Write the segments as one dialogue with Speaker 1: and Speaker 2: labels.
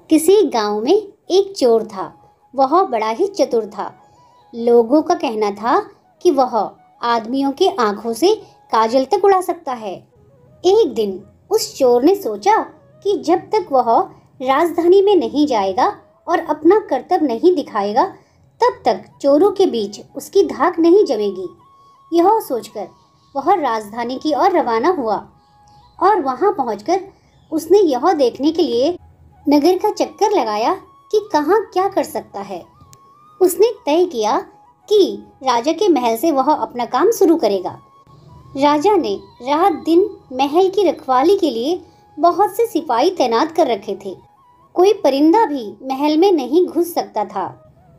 Speaker 1: किसी गांव में एक चोर था। वह बड़ा ही चतुर था। लोगों का कहना था कि वह आदमियों के आंखों से काजल तक उड़ा सकता है। एक दिन उस चोर ने सोचा कि जब तक वह राजधानी में नहीं जाएगा और अपना करतब नहीं दिखाएगा, तब तक चोरों के बीच उसकी धाक नहीं जमेगी। यह सोचकर वह राजधानी की ओर रवाना हुआ और वहां पहुंचकर उसने यह देखने के लिए नगर का चक्कर लगाया कि कहाँ क्या कर सकता है। उसने तय किया कि राजा के महल से वह अपना काम शुरू करेगा। राजा ने रात दिन महल की रखवाली के लिए बहुत से सिपाही तैनात कर रखे थे। कोई परिंदा भी महल में नहीं घुस सकता था।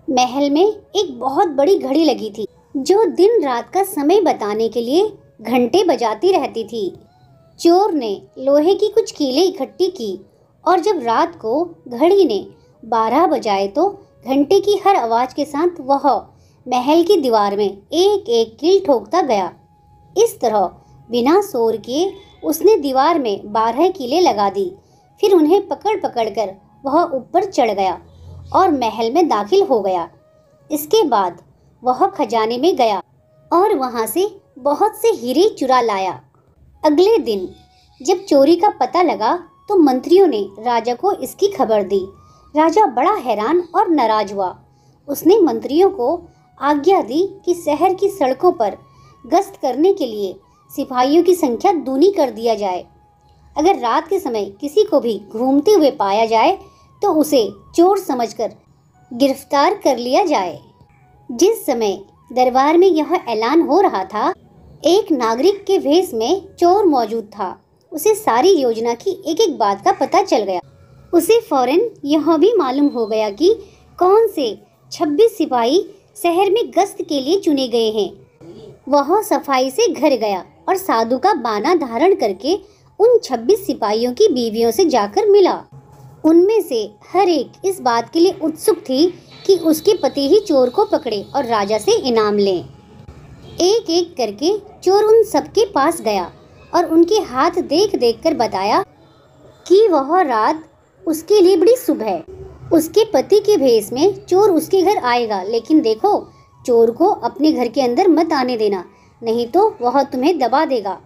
Speaker 1: महल में एक बहुत बड़ी घड़ी लगी थी जो दिन रात का समय बताने के लिए घंटे बजाती रहती थी। चोर ने लोहे की कुछ कीलें इकट्ठी की और जब रात को घड़ी ने 12 बजाए तो घंटे की हर आवाज के साथ वह महल की दीवार में एक एक कील ठोकता गया। इस तरह बिना शोर किए उसने दीवार में 12 कीलें लगा दी। फिर उन्हें पकड़ पकड़ कर वह ऊपर चढ़ गया और महल में दाखिल हो गया। इसके बाद वह खजाने में गया और वहां से बहुत से हीरे चुरा लाया। अगले दिन जब चोरी का पता लगा तो मंत्रियों ने राजा को इसकी खबर दी। राजा बड़ा हैरान और नाराज हुआ। उसने मंत्रियों को आज्ञा दी कि शहर की सड़कों पर गश्त करने के लिए सिपाहियों की संख्या दूनी कर दिया जाए। अगर रात के समय किसी को भी घूमते हुए पाया जाए तो उसे चोर समझकर गिरफ्तार कर लिया जाए। जिस समय दरबार में यह ऐलान हो रहा था, एक नागरिक के भेष में चोर मौजूद था। उसे सारी योजना की एक एक बात का पता चल गया। उसे फौरन यह भी मालूम हो गया कि कौन से 26 सिपाही शहर में गश्त के लिए चुने गए हैं। वह सफाई से घर गया और साधु का बाना धारण करके उन 26 सिपाहियों की बीवियों से जाकर मिला। उनमें से हर एक इस बात के लिए उत्सुक थी कि उसके पति ही चोर को पकड़े और राजा से इनाम लें। एक एक करके चोर उन सबके पास गया और उनके हाथ देख देख कर बताया कि वह रात उसके लिए बड़ी शुभ है। उसके पति के भेष में चोर उसके घर आएगा, लेकिन देखो, चोर को अपने घर के अंदर मत आने देना, नहीं तो वह तुम्हें दबा देगा।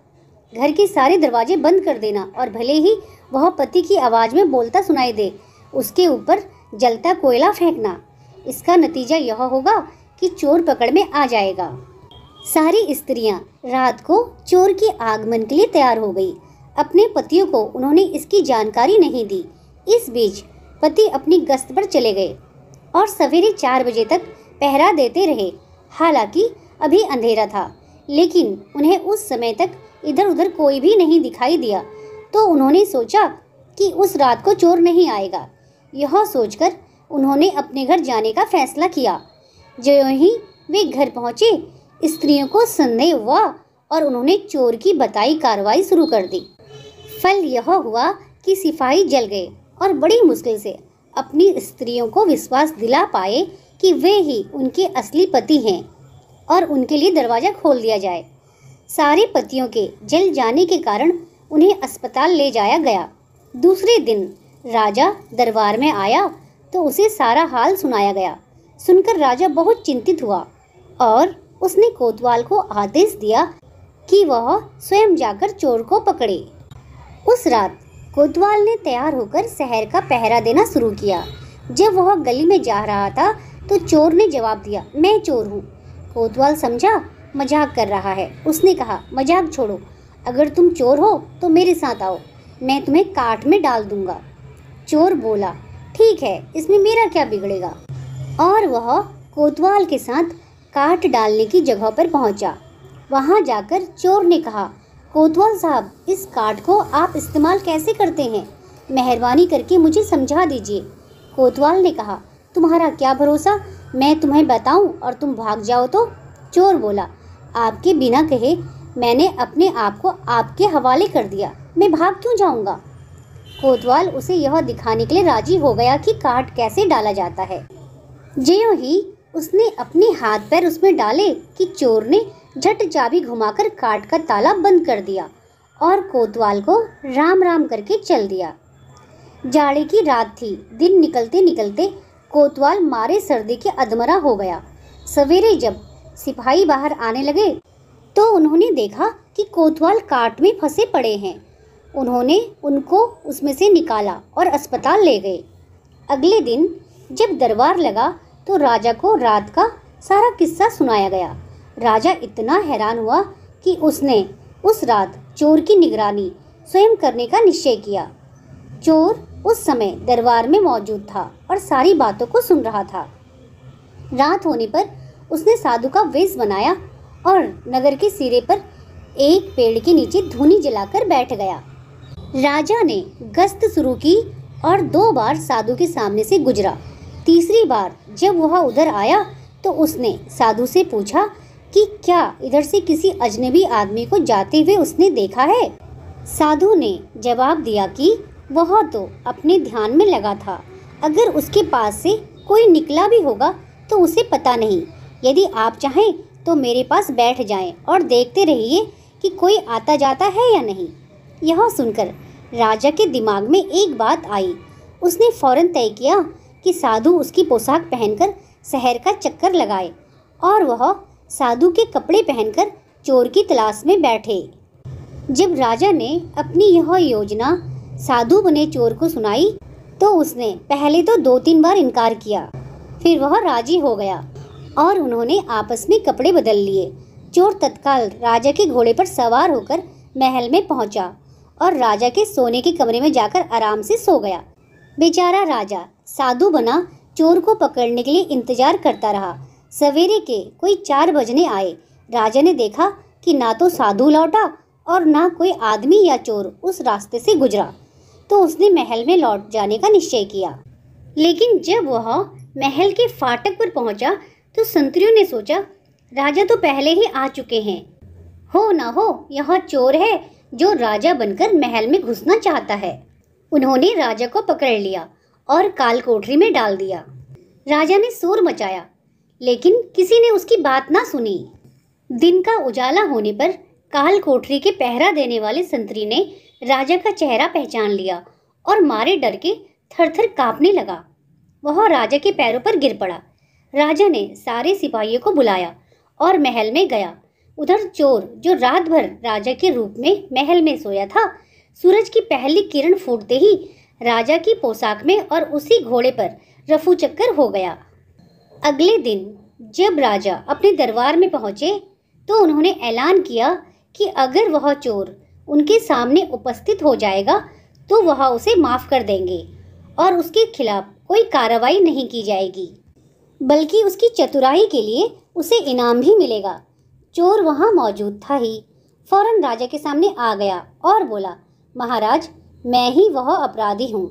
Speaker 1: घर के सारे दरवाजे बंद कर देना और भले ही वह पति की आवाज़ में बोलता सुनाई दे, उसके ऊपर जलता कोयला फेंकना। इसका नतीजा यह होगा कि चोर पकड़ में आ जाएगा। सारी स्त्रियां रात को चोर के आगमन के लिए तैयार हो गई। अपने पतियों को उन्होंने इसकी जानकारी नहीं दी। इस बीच पति अपनी गश्त पर चले गए और सवेरे 4 बजे तक पहरा देते रहे। हालांकि अभी अंधेरा था, लेकिन उन्हें उस समय तक इधर उधर कोई भी नहीं दिखाई दिया। तो उन्होंने सोचा कि उस रात को चोर नहीं आएगा। यह सोचकर उन्होंने अपने घर जाने का फैसला किया। जो ही वे घर पहुंचे, स्त्रियों को संदेह हुआ और उन्होंने चोर की बताई कार्रवाई शुरू कर दी। फल यह हुआ कि सिपाही जल गए और बड़ी मुश्किल से अपनी स्त्रियों को विश्वास दिला पाए कि वे ही उनके असली पति हैं और उनके लिए दरवाज़ा खोल दिया जाए। सारे पतियों के जल जाने के कारण उन्हें अस्पताल ले जाया गया। दूसरे दिन राजा दरबार में आया तो उसे सारा हाल सुनाया गया। सुनकर राजा बहुत चिंतित हुआ और उसने कोतवाल को आदेश दिया कि वह स्वयं जाकर चोर को पकड़े। उस रात कोतवाल ने तैयार होकर शहर का पहरा देना शुरू किया। जब वह गली में जा रहा था तो चोर ने जवाब दिया, मैं चोर हूँ। कोतवाल समझा मजाक कर रहा है। उसने कहा, मजाक छोड़ो, अगर तुम चोर हो तो मेरे साथ आओ, मैं तुम्हें काठ में डाल दूंगा। चोर बोला, ठीक है, इसमें मेरा क्या बिगड़ेगा। और वह कोतवाल के साथ काठ डालने की जगह पर पहुंचा। वहां जाकर चोर ने कहा, कोतवाल साहब, इस काठ को आप इस्तेमाल कैसे करते हैं? मेहरबानी करके मुझे समझा दीजिए। कोतवाल ने कहा, तुम्हारा क्या भरोसा, मैं तुम्हें बताऊं और तुम भाग जाओ तो? चोर बोला, आपके बिना कहे मैंने अपने आप को आपके हवाले कर दिया, मैं भाग क्यों जाऊंगा? कोतवाल उसे यह दिखाने के लिए राजी हो गया कि काठ कैसे डाला जाता है। ज्यों ही उसने अपने हाथ पैर उसमें डाले कि चोर ने झट चाबी घुमाकर काठ का ताला बंद कर दिया और कोतवाल को राम राम करके चल दिया। जाड़े की रात थी। दिन निकलते निकलते कोतवाल मारे सर्दी के अधमरा हो गया। सवेरे जब सिपाही बाहर आने लगे तो उन्होंने देखा कि कोतवाल काट में फंसे पड़े हैं। उन्होंने उनको उसमें से निकाला और अस्पताल ले गए। अगले दिन जब दरबार लगा तो राजा को रात का सारा किस्सा सुनाया गया। राजा इतना हैरान हुआ कि उसने उस रात चोर की निगरानी स्वयं करने का निश्चय किया। चोर उस समय दरबार में मौजूद था और सारी बातों को सुन रहा था। रात होने पर उसने साधु का वेश बनाया और नगर के सिरे पर एक पेड़ के नीचे धूनी जलाकर बैठ गया। राजा ने गश्त शुरू की और 2 बार साधु के सामने से गुजरा। तीसरी बार जब वह उधर आया तो उसने साधु से पूछा कि क्या इधर से किसी अजनबी आदमी को जाते हुए उसने देखा है। साधु ने जवाब दिया कि वह तो अपने ध्यान में लगा था, अगर उसके पास से कोई निकला भी होगा तो उसे पता नहीं। यदि आप चाहें तो मेरे पास बैठ जाएं और देखते रहिए कि कोई आता जाता है या नहीं। यह सुनकर राजा के दिमाग में एक बात आई। उसने फौरन तय किया कि साधु उसकी पोशाक पहनकर शहर का चक्कर लगाए और वह साधु के कपड़े पहनकर चोर की तलाश में बैठे। जब राजा ने अपनी यह योजना साधु बने चोर को सुनाई तो उसने पहले तो 2-3 बार इनकार किया, फिर वह राजी हो गया और उन्होंने आपस में कपड़े बदल लिए। चोर तत्काल राजा के घोड़े पर सवार होकर महल में पहुंचा और राजा के सोने के कमरे में जाकर आराम से सो गया। बेचारा राजा साधु बना चोर को पकड़ने के लिए इंतजार करता रहा। सवेरे के कोई 4 बजने आए। राजा ने देखा कि ना तो साधु लौटा और ना कोई आदमी या चोर उस रास्ते से गुजरा, तो उसने महल में लौट जाने का निश्चय किया। लेकिन जब वह महल के फाटक पर पहुंचा तो संतरियों ने सोचा, राजा तो पहले ही आ चुके हैं, हो ना हो यह चोर है जो राजा बनकर महल में घुसना चाहता है। उन्होंने राजा को पकड़ लिया और काल कोठरी में डाल दिया। राजा ने शोर मचाया लेकिन किसी ने उसकी बात ना सुनी। दिन का उजाला होने पर काल कोठरी के पहरा देने वाले संतरी ने राजा का चेहरा पहचान लिया और मारे डर के थर-थर कांपने लगा। वह राजा के पैरों पर गिर पड़ा। राजा ने सारे सिपाहियों को बुलाया और महल में गया। उधर चोर जो रात भर राजा के रूप में महल में सोया था, सूरज की पहली किरण फूटते ही राजा की पोशाक में और उसी घोड़े पर रफू चक्कर हो गया। अगले दिन जब राजा अपने दरबार में पहुंचे तो उन्होंने ऐलान किया कि अगर वह चोर उनके सामने उपस्थित हो जाएगा तो वह उसे माफ कर देंगे और उसके खिलाफ कोई कार्रवाई नहीं की जाएगी, बल्कि उसकी चतुराई के लिए उसे इनाम भी मिलेगा। चोर वहां मौजूद था ही फौरन राजा के सामने आ गया और बोला, महाराज मैं ही वह अपराधी हूँ।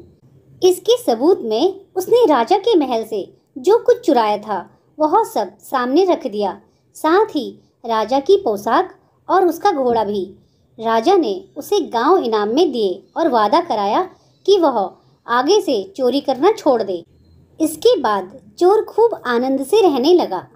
Speaker 1: इसके सबूत में उसने राजा के महल से जो कुछ चुराया था वह सब सामने रख दिया, साथ ही राजा की पोशाक और उसका घोड़ा भी। राजा ने उसे गांव इनाम में दिए और वादा कराया कि वह आगे से चोरी करना छोड़ दे। इसके बाद चोर खूब आनंद से रहने लगा।